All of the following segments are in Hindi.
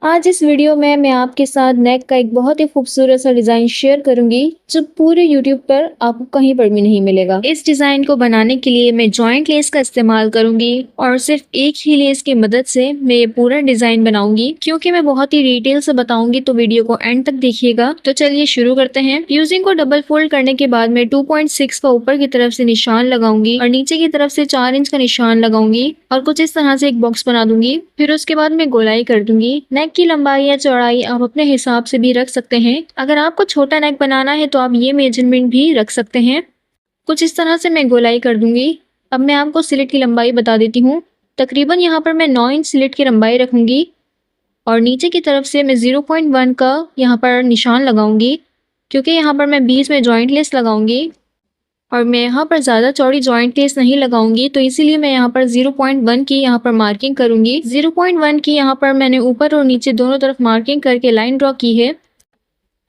आज इस वीडियो में मैं आपके साथ नेक का एक बहुत ही खूबसूरत सा डिज़ाइन शेयर करूंगी जो पूरे यूट्यूब पर आपको कहीं पर भी नहीं मिलेगा। इस डिज़ाइन को बनाने के लिए मैं जॉइंट लेस का इस्तेमाल करूंगी और सिर्फ एक ही लेस की मदद से मैं ये पूरा डिज़ाइन बनाऊंगी। क्योंकि मैं बहुत ही डिटेल से बताऊंगी तो वीडियो को एंड तक देखिएगा। तो चलिए शुरू करते हैं। यूजिंग को डबल फोल्ड करने के बाद मैं 2.6 का ऊपर की तरफ से निशान लगाऊंगी और नीचे की तरफ से 4 इंच का निशान लगाऊंगी और कुछ इस तरह से एक बॉक्स बना दूंगी। फिर उसके बाद मैं गोलाई कर दूंगी। नेक की लंबाई या चौड़ाई आप अपने हिसाब से भी रख सकते हैं। अगर आपको छोटा नेक बनाना है तो आप ये मेजरमेंट भी रख सकते हैं। कुछ इस तरह से मैं गोलाई कर दूंगी। अब मैं आपको स्लिट की लंबाई बता देती हूँ। तकरीबन यहाँ पर मैं 9 इंच स्लिट की लंबाई रखूंगी और नीचे की तरफ से मैं 0.1 का यहाँ पर निशान लगाऊंगी क्योंकि यहाँ पर मैं बीच में जॉइंट लेस लगाऊंगी और मैं यहाँ पर ज़्यादा चौड़ी जॉइंट लेस नहीं लगाऊंगी, तो इसीलिए मैं यहाँ पर 0.1 की यहाँ पर मार्किंग करूंगी। 0.1 की यहाँ पर मैंने ऊपर और नीचे दोनों तरफ मार्किंग करके लाइन ड्रॉ की है।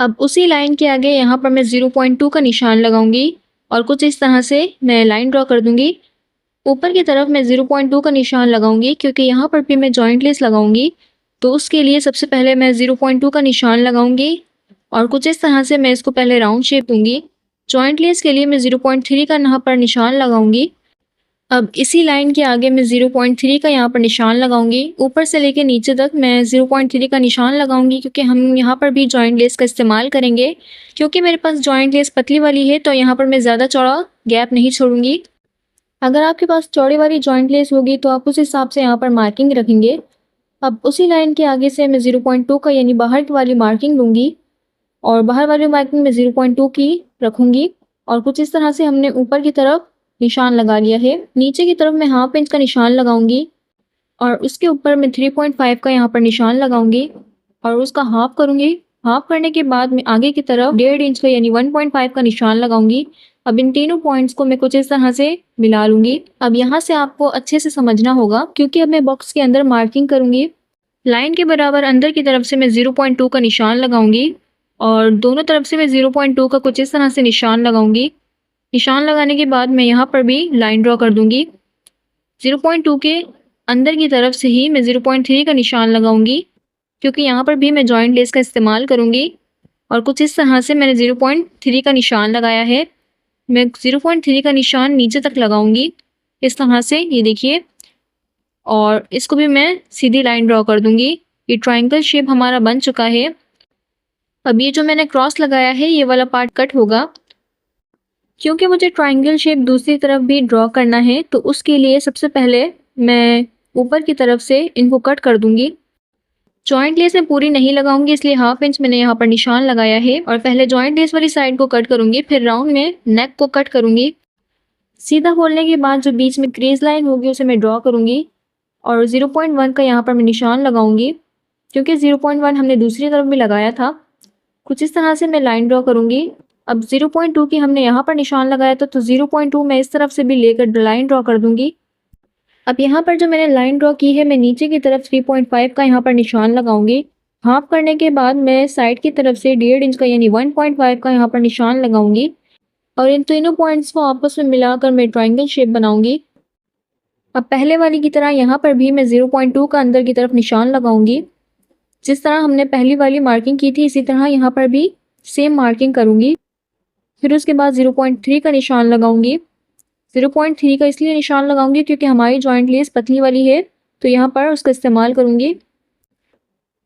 अब उसी लाइन के आगे यहाँ पर मैं 0.2 का निशान लगाऊंगी और कुछ इस तरह से मैं लाइन ड्रॉ कर दूंगी। ऊपर की तरफ मैं 0.2 का निशान लगाऊंगी क्योंकि यहाँ पर भी मैं जॉइंट लेस लगाऊंगी, तो उसके लिए सबसे पहले मैं 0.2 का निशान लगाऊंगी और कुछ इस तरह से मैं इसको पहले राउंड शेप दूंगी। जॉइंट लेस के लिए मैं 0.3 का यहाँ पर निशान लगाऊंगी। अब इसी लाइन के आगे मैं 0.3 का यहाँ पर निशान लगाऊंगी। ऊपर से लेकर नीचे तक मैं 0.3 का निशान लगाऊंगी क्योंकि हम यहाँ पर भी जॉइंट लेस का इस्तेमाल करेंगे। क्योंकि मेरे पास जॉइंट लेस पतली वाली है तो यहाँ पर मैं ज़्यादा चौड़ा गैप नहीं छोड़ूंगी। अगर आपके पास चौड़ी वाली जॉइंट लेस होगी तो आप उस हिसाब से यहाँ पर मार्किंग रखेंगे। अब उसी लाइन के आगे से मैं 0.2 का यानी बाहर की वाली मार्किंग लूँगी और बाहर वाली मार्किंग में 0.2 की रखूंगी और कुछ इस तरह से हमने ऊपर की तरफ निशान लगा लिया है। नीचे की तरफ मैं हाफ इंच का निशान लगाऊंगी और उसके ऊपर मैं 3.5 का यहाँ पर निशान लगाऊंगी और उसका हाफ करूंगी। हाफ करने के बाद मैं आगे की तरफ 1.5 इंच का यानी 1.5 का निशान लगाऊंगी। अब इन तीनों पॉइंट्स को मैं कुछ इस तरह से मिला लूंगी। अब यहाँ से आपको अच्छे से समझना होगा क्योंकि अब मैं बॉक्स के अंदर मार्किंग करूंगी। लाइन के बराबर अंदर की तरफ से मैं 0.2 का निशान लगाऊंगी और दोनों तरफ से मैं 0.2 का कुछ इस तरह से निशान लगाऊंगी। निशान लगाने के बाद मैं यहाँ पर भी लाइन ड्रॉ कर दूंगी। 0.2 के अंदर की तरफ से ही मैं 0.3 का निशान लगाऊंगी क्योंकि यहाँ पर भी मैं जॉइंट लेस का इस्तेमाल करूंगी और कुछ इस तरह से मैंने 0.3 का निशान लगाया है। मैं 0.3 का निशान नीचे तक लगाऊंगी इस तरह से, ये देखिए, और इसको भी मैं सीधी लाइन ड्रॉ कर दूंगी। ये ट्रायंगल शेप हमारा बन चुका है। अब ये जो मैंने क्रॉस लगाया है ये वाला पार्ट कट होगा क्योंकि मुझे ट्रायंगल शेप दूसरी तरफ भी ड्रॉ करना है, तो उसके लिए सबसे पहले मैं ऊपर की तरफ से इनको कट कर दूंगी। जॉइंट लेस मैं पूरी नहीं लगाऊंगी इसलिए हाफ इंच मैंने यहाँ पर निशान लगाया है और पहले जॉइंट लेस वाली साइड को कट करूंगी, फिर राउंड में नेक को कट करूंगी। सीधा खोलने के बाद जो बीच में क्रीज लाइन होगी उसे मैं ड्रॉ करूंगी और 0.1 का यहाँ पर मैं निशान लगाऊंगी क्योंकि 0.1 हमने दूसरी तरफ भी लगाया था। कुछ इस तरह से मैं लाइन ड्रॉ करूंगी। अब 0.2 की हमने यहाँ पर निशान लगाया था तो 0.2 मैं इस तरफ से भी लेकर लाइन ड्रॉ कर दूंगी। अब यहाँ पर जो मैंने लाइन ड्रॉ की है मैं नीचे की तरफ 3.5 का यहाँ पर निशान लगाऊंगी। हाफ करने के बाद मैं साइड की तरफ से 1.5 इंच का यानी 1.5 का यहाँ पर निशान लगाऊंगी और इन तीनों पॉइंट्स को आपस में मिलाकर मैं ट्रायंगल शेप बनाऊंगी। अब पहले वाली की तरह यहाँ पर भी मैं 0.2 का अंदर की तरफ निशान लगाऊंगी। जिस तरह हमने पहली वाली मार्किंग की थी इसी तरह यहाँ पर भी सेम मार्किंग करूंगी। फिर उसके बाद 0.3 का निशान लगाऊंगी। 0.3 का इसलिए निशान लगाऊंगी क्योंकि हमारी जॉइंट लेस पतली वाली है तो यहाँ पर उसका इस्तेमाल करूंगी।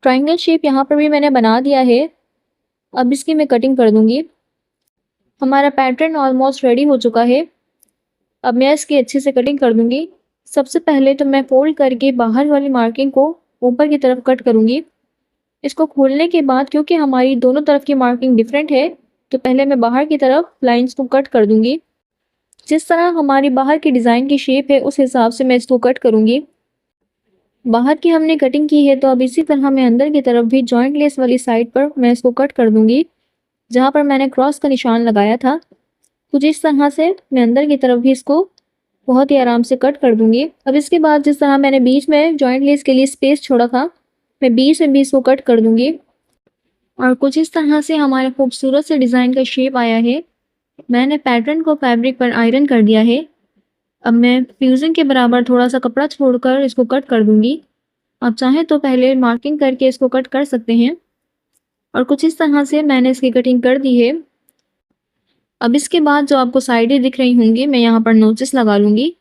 ट्रायंगल शेप यहाँ पर भी मैंने बना दिया है। अब इसकी मैं कटिंग कर दूंगी। हमारा पैटर्न ऑलमोस्ट रेडी हो चुका है। अब मैं इसकी अच्छे से कटिंग कर दूंगी। सबसे पहले तो मैं फोल्ड करके बाहर वाली मार्किंग को ऊपर की तरफ कट करूंगी। इसको खोलने के बाद क्योंकि हमारी दोनों तरफ की मार्किंग डिफरेंट है तो पहले मैं बाहर की तरफ लाइंस को कट कर दूंगी। जिस तरह हमारी बाहर की डिज़ाइन की शेप है उस हिसाब से मैं इसको कट करूंगी। बाहर की हमने कटिंग की है तो अब इसी तरह मैं अंदर की तरफ भी जॉइंट लेस वाली साइड पर मैं इसको कट कर दूंगी जहाँ पर मैंने क्रॉस का निशान लगाया था। कुछ इस तरह से मैं अंदर की तरफ भी इसको बहुत ही आराम से कट कर दूंगी। अब इसके बाद जिस तरह मैंने बीच में जॉइंट लेस के लिए स्पेस छोड़ा था मैं बीच में भी इसको कट कर दूंगी और कुछ इस तरह से हमारे खूबसूरत से डिज़ाइन का शेप आया है। मैंने पैटर्न को फैब्रिक पर आयरन कर दिया है। अब मैं फ्यूजिंग के बराबर थोड़ा सा कपड़ा छोड़कर इसको कट कर दूंगी। आप चाहें तो पहले मार्किंग करके इसको कट कर सकते हैं और कुछ इस तरह से मैंने इसकी कटिंग कर दी है। अब इसके बाद जो आपको साइडें दिख रही होंगी, मैं यहाँ पर नोचेस लगा लूँगी।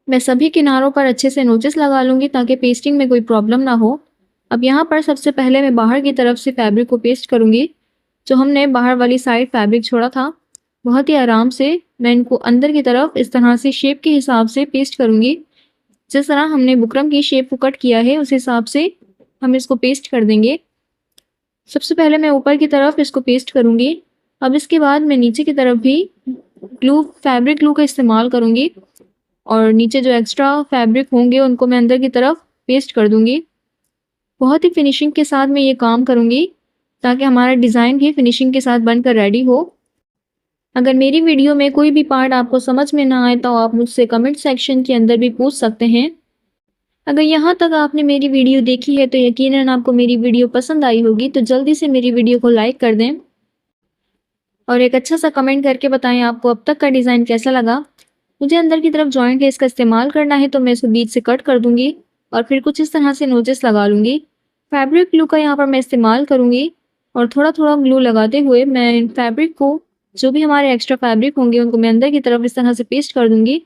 मैं सभी किनारों पर अच्छे से नोचेस लगा लूँगी ताकि पेस्टिंग में कोई प्रॉब्लम ना हो। अब यहाँ पर सबसे पहले मैं बाहर की तरफ से फैब्रिक को पेस्ट करूँगी। जो हमने बाहर वाली साइड फैब्रिक छोड़ा था, बहुत ही आराम से मैं इनको अंदर की तरफ इस तरह से शेप के हिसाब से पेस्ट करूँगी। जिस तरह हमने बुकरम की शेप को कट किया है उस हिसाब से हम इसको पेस्ट कर देंगे। सबसे पहले मैं ऊपर की तरफ इसको पेस्ट करूँगी। अब इसके बाद मैं नीचे की तरफ भी फैब्रिक ग्लू का इस्तेमाल करूँगी और नीचे जो एक्स्ट्रा फैब्रिक होंगे उनको मैं अंदर की तरफ पेस्ट कर दूँगी। बहुत ही फिनिशिंग के साथ मैं ये काम करूँगी ताकि हमारा डिज़ाइन भी फिनिशिंग के साथ बनकर रेडी हो। अगर मेरी वीडियो में कोई भी पार्ट आपको समझ में ना आए तो आप मुझसे कमेंट सेक्शन के अंदर भी पूछ सकते हैं। अगर यहाँ तक आपने मेरी वीडियो देखी है तो यकीनन आपको मेरी वीडियो पसंद आई होगी, तो जल्दी से मेरी वीडियो को लाइक कर दें और एक अच्छा सा कमेंट करके बताएं आपको अब तक का डिज़ाइन कैसा लगा। मुझे अंदर की तरफ जॉइंट लेस का इस्तेमाल करना है तो मैं इसको बीच से कट कर दूंगी और फिर कुछ इस तरह से नोचेस लगा लूँगी। फैब्रिक ग्लू का यहाँ पर मैं इस्तेमाल करूँगी और थोड़ा थोड़ा ग्लू लगाते हुए मैं फैब्रिक को, जो भी हमारे एक्स्ट्रा फैब्रिक होंगे उनको मैं अंदर की तरफ इस तरह से पेस्ट कर दूँगी।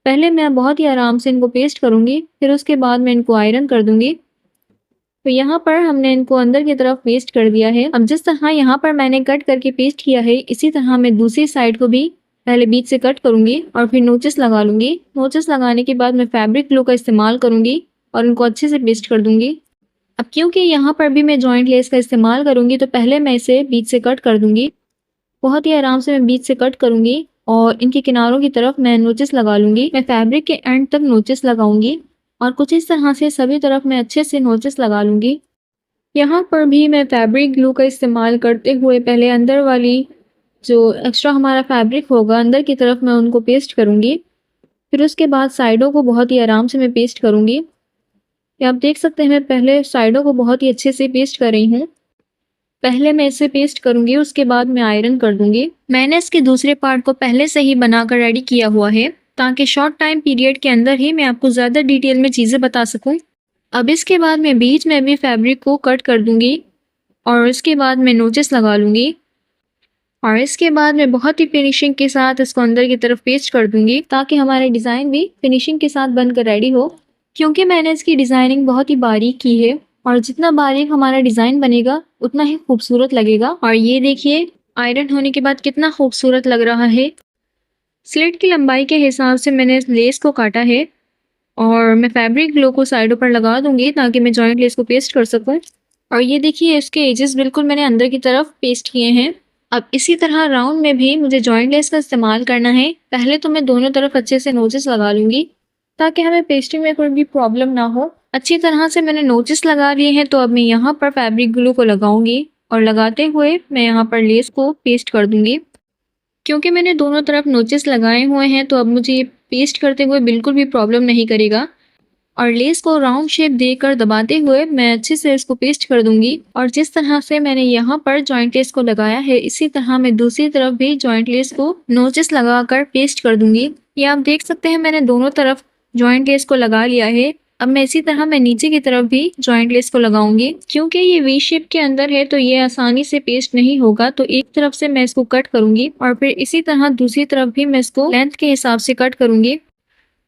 पहले मैं बहुत ही आराम से इनको पेस्ट करूँगी, फिर उसके बाद मैं इनको आयरन कर दूँगी। तो यहाँ पर हमने इनको अंदर की तरफ पेस्ट कर दिया है। अब जिस तरह यहाँ पर मैंने कट करके पेस्ट किया है, इसी तरह मैं दूसरी साइड को भी पहले बीच से कट करूँगी और फिर नोचेस लगा लूँगी। नोचेस लगाने के बाद मैं फैब्रिक ग्लू का इस्तेमाल करूँगी और इनको अच्छे से पेस्ट कर दूँगी। अब क्योंकि यहाँ पर भी मैं जॉइंट लेस का इस्तेमाल करूँगी तो पहले मैं इसे बीच से कट कर दूँगी। बहुत ही आराम से मैं बीच से कट करूँगी और इनके किनारों की तरफ मैं नोचेस लगा लूँगी। मैं फैब्रिक के एंड तक नोचेस लगाऊंगी और कुछ इस तरह से सभी तरफ मैं अच्छे से नोचेस लगा लूँगी। यहाँ पर भी मैं फैब्रिक ग्लू का इस्तेमाल करते हुए पहले अंदर वाली जो एक्स्ट्रा हमारा फैब्रिक होगा अंदर की तरफ मैं उनको पेस्ट करूँगी। फिर उसके बाद साइडों को बहुत ही आराम से मैं पेस्ट करूँगी। ये आप देख सकते हैं मैं पहले साइडों को बहुत ही अच्छे से पेस्ट कर रही हूँ। पहले मैं इसे पेस्ट करूँगी, उसके बाद मैं आयरन कर दूँगी। मैंने इसके दूसरे पार्ट को पहले से ही बनाकर रेडी किया हुआ है ताकि शॉर्ट टाइम पीरियड के अंदर ही मैं आपको ज़्यादा डिटेल में चीज़ें बता सकूँ। अब इसके बाद मैं बीच में भी फैब्रिक को कट कर दूँगी और इसके बाद मैं नोचेस लगा लूँगी और इसके बाद मैं बहुत ही फिनिशिंग के साथ इसको अंदर की तरफ पेस्ट कर दूँगी ताकि हमारे डिज़ाइन भी फिनिशिंग के साथ बनकर रेडी हो। क्योंकि मैंने इसकी डिज़ाइनिंग बहुत ही बारीक की है और जितना बारीक हमारा डिज़ाइन बनेगा उतना ही खूबसूरत लगेगा। और ये देखिए आयरन होने के बाद कितना खूबसूरत लग रहा है। स्लिट की लंबाई के हिसाब से मैंने इस लेस को काटा है और मैं फैब्रिक ग्लू को साइडों पर लगा दूंगी ताकि मैं जॉइंट लेस को पेस्ट कर सकूं। और ये देखिए इसके एजेस बिल्कुल मैंने अंदर की तरफ पेस्ट किए हैं। अब इसी तरह राउंड में भी मुझे जॉइंट लेस का इस्तेमाल करना है। पहले तो मैं दोनों तरफ अच्छे से नोचेस लगा लूंगी ताकि हमें पेस्टिंग में कोई भी प्रॉब्लम ना हो। अच्छी तरह से मैंने नोचेस लगा लिए हैं तो अब मैं यहाँ पर फैब्रिक ग्लू को लगाऊंगी और लगाते हुए मैं यहाँ पर लेस को पेस्ट कर दूंगी। क्योंकि मैंने दोनों तरफ नोचेस लगाए हुए हैं तो अब मुझे ये पेस्ट करते हुए बिल्कुल भी प्रॉब्लम नहीं करेगा। और लेस को राउंड शेप देकर दबाते हुए मैं अच्छे से इसको पेस्ट कर दूंगी। और जिस तरह से मैंने यहाँ पर जॉइंट लेस को लगाया है इसी तरह मैं दूसरी तरफ भी जॉइंट लेस को नोचेस लगाकर पेस्ट कर दूंगी। ये आप देख सकते हैं मैंने दोनों तरफ जॉइंट लेस को लगा लिया है। अब मैं इसी तरह मैं नीचे की तरफ भी जॉइंट लेस को लगाऊंगी। क्योंकि ये वी शेप के अंदर है तो ये आसानी से पेस्ट नहीं होगा, तो एक तरफ से मैं इसको कट करूंगी और फिर इसी तरह दूसरी तरफ भी मैं इसको लेंथ के हिसाब से कट करूंगी।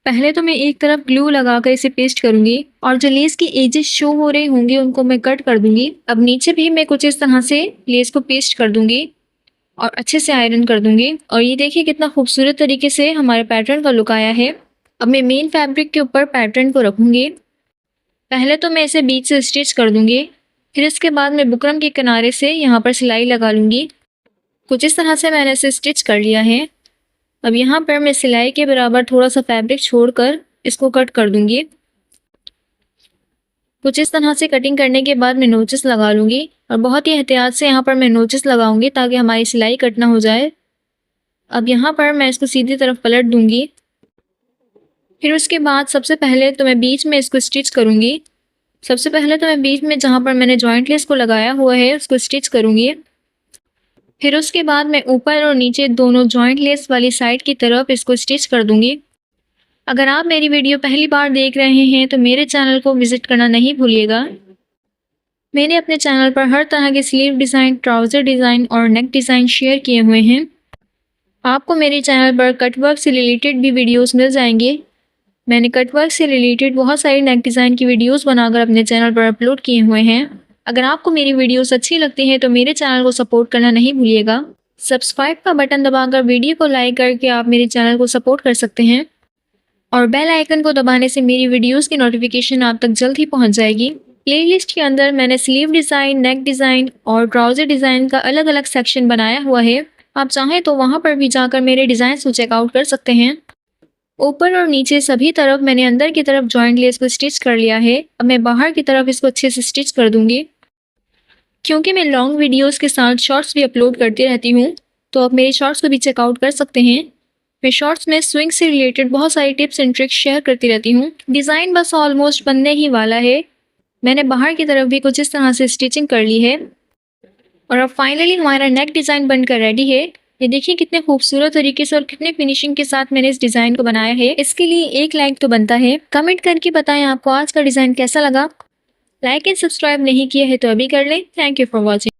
पहले तो मैं एक तरफ ग्लू लगाकर इसे पेस्ट करूंगी और जो लेस की एजेस शो हो रही होंगी उनको मैं कट कर दूंगी। अब नीचे भी मैं कुछ इस तरह से लेस को पेस्ट कर दूंगी और अच्छे से आयरन कर दूंगी। और ये देखिए कितना खूबसूरत तरीके से हमारे पैटर्न का लुक आया है। अब मैं मेन फैब्रिक के ऊपर पैटर्न को रखूंगी। पहले तो मैं इसे बीच से स्टिच कर दूंगी, फिर इसके बाद मैं बुकरम के किनारे से यहाँ पर सिलाई लगा लूंगी। कुछ इस तरह से मैंने इसे स्टिच कर लिया है। अब यहाँ पर मैं सिलाई के बराबर थोड़ा सा फैब्रिक छोड़कर इसको कट कर दूंगी। कुछ इस तरह से कटिंग करने के बाद मैं नोचेस लगा लूंगी और बहुत ही एहतियात से यहाँ पर मैं नोचेस लगाऊंगी ताकि हमारी सिलाई कट ना हो जाए। अब यहाँ पर मैं इसको सीधी तरफ पलट दूंगी। फिर उसके बाद सबसे पहले तो मैं बीच में इसको स्टिच करूंगी। सबसे पहले तो मैं बीच में जहाँ पर मैंने जॉइंट लेस को लगाया हुआ है उसको स्टिच करूंगी। फिर उसके बाद मैं ऊपर और नीचे दोनों जॉइंट लेस वाली साइड की तरफ इसको स्टिच कर दूंगी। अगर आप मेरी वीडियो पहली बार देख रहे हैं तो मेरे चैनल को विजिट करना नहीं भूलिएगा। मैंने अपने चैनल पर हर तरह के स्लीव डिज़ाइन, ट्राउज़र डिज़ाइन और नेक डिज़ाइन शेयर किए हुए हैं। आपको मेरे चैनल पर कटवर्क से रिलेटेड भी वीडियोस मिल जाएंगे। मैंने कटवर्क से रिलेटेड बहुत सारी नेक डिज़ाइन की वीडियोस बनाकर अपने चैनल पर अपलोड किए हुए हैं। अगर आपको मेरी वीडियोस अच्छी लगती हैं तो मेरे चैनल को सपोर्ट करना नहीं भूलिएगा। सब्सक्राइब का बटन दबाकर वीडियो को लाइक करके आप मेरे चैनल को सपोर्ट कर सकते हैं और बेल आइकन को दबाने से मेरी वीडियोस की नोटिफिकेशन आप तक जल्द ही पहुंच जाएगी। प्लेलिस्ट के अंदर मैंने स्लीव डिज़ाइन, नेक डिज़ाइन और ट्राउज़र डिज़ाइन का अलग अलग सेक्शन बनाया हुआ है। आप चाहें तो वहां पर भी जाकर मेरे डिज़ाइन को चेकआउट कर सकते हैं। ऊपर और नीचे सभी तरफ मैंने अंदर की तरफ जॉइंट लेस को स्टिच कर लिया है। अब मैं बाहर की तरफ इसको अच्छे से स्टिच कर दूंगी। क्योंकि मैं लॉन्ग वीडियोस के साथ शॉर्ट्स भी अपलोड करती रहती हूँ, तो आप मेरे शॉर्ट्स को भी चेकआउट कर सकते हैं। मैं शॉर्ट्स में स्विंग से रिलेटेड बहुत सारी टिप्स एंड ट्रिक्स शेयर करती रहती हूँ। डिज़ाइन बस ऑलमोस्ट बनने ही वाला है। मैंने बाहर की तरफ भी कुछ इस तरह से स्टिचिंग कर ली है और अब फाइनली हमारा नेक डिज़ाइन बनकर रेडी है। ये देखिए कितने खूबसूरत तरीके से और कितने फिनिशिंग के साथ मैंने इस डिज़ाइन को बनाया है। इसके लिए एक लाइक तो बनता है। कमेंट करके बताएं आपको आज का डिज़ाइन कैसा लगा। लाइक एंड सब्सक्राइब नहीं किया है तो अभी कर लें। Thank you for watching.